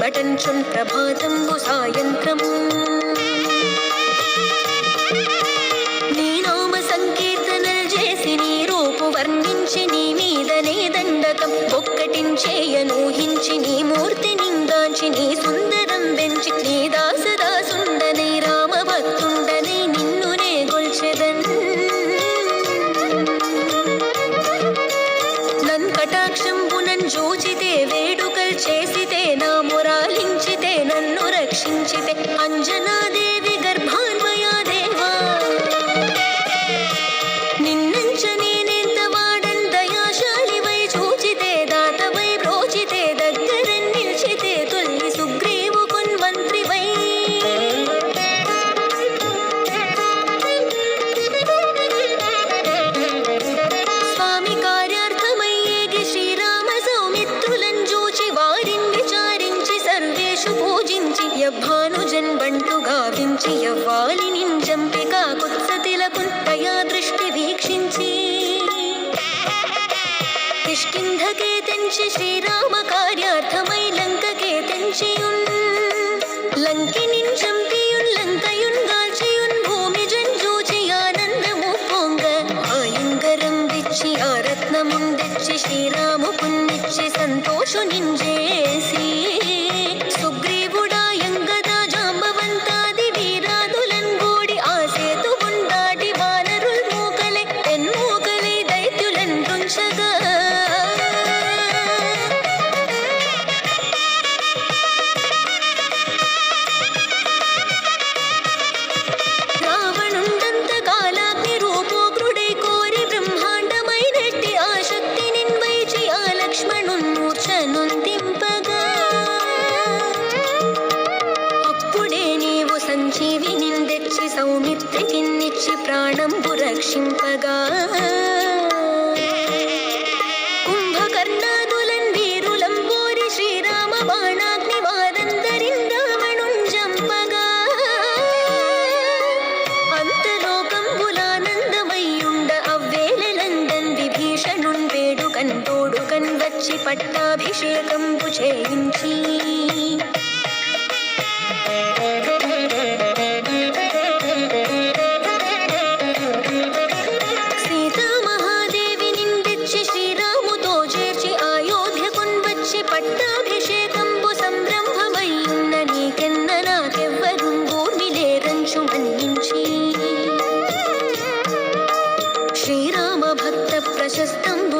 పఠంచున్ ప్రభాతంబు సాయంత్రము నీ నామ సంకీర్తనలు చేసి నీ రూపు వర్ణించి నీ మీదనే దండకం ఒక్కటించేయనూహించి నీ మూర్తి నిందాంచి నీ సుందరం పెంచి నీ దాసదాసుండనై రామ భక్తుండనై నిన్నునే గొల్చెదన్ నన్ కటాక్షంబునన్ జూచితే వేడుకల్ చేసితే నా మురాలించితే నన్ను రక్షించితే అంజనాదేవి గర్భాన్వయా దేవా నిన్నంచ నేనెంత వాడన్ దయాశాలివై చూచితే దాతవై బ్రోచితే దగ్గర నిల్చితే తొల్లి సుగ్రీవు కొన్వంత్రివై స్వామి కార్యార్థమయ్యేగి శ్రీరామ సౌమిత్రులను చూచి వారిని విచారించి సర్వేషు పూజించి యభానుజన్ బంటు గావించి యవ్వాలి నింజంపికా కుత్సతిలకున్ దయా దృష్టి వీక్షించి కిష్కింధకే తెంచి శ్రీరామ కార్యార్థమై లంకకే తెంచియున్ లంకినిన్ చంపియున్ లంకయున్ గాల్చియున్ భూమి జంజూచి ఆనందము పొంగ ఆయంగరం విచ్చి ఆ రత్నముందెచ్చి శ్రీరాము పున్నిచ్చి సంతోషు నింజేసి సుగ్రీవుడాయంగదా జాంబవంతాది వీరాదులన్ గూడి ఆ సేతువుందాటి వానరుల్ మూకలే ఎన్మూకలే దైత్యులన్ తుంచగా రావణుండంత కాలాగ్ని రూపోగ్రుడై కోరి బ్రహ్మాండమై నెట్టి ఆ శక్తి నిన్వైచి ఆ లక్ష్మణున్ మూర్ఛనుందింపగా అప్పుడే నీవు సంజీవి నిందెచ్చి సౌమిత్రికిన్నిచ్చి ప్రాణంబు రక్షింపగా కుంభకర్ణాదులన్ వీరులంబోరి శ్రీరామ బాణాగ్ని వారందరిన్ రావణుంజంపగా అంతలోకంబులానందమయ్యుండ అవ్వేళలందన్ విభీషణున్ వేడుకన్ తోడుకన్ వచ్చి పట్టాభిషేకంబు చేయించి సీతామహాదేవి నిందెచ్చి శ్రీరాముతో చేర్చి అయోధ్యకున్ వచ్చి పట్టాభిషేకంబు సంరంభమయ్యున్న నీకెన్న నాకెవ్వరుంగూర్మిలేరంచు మన్నించి శ్రీరామ భక్త ప్రశస్తంబు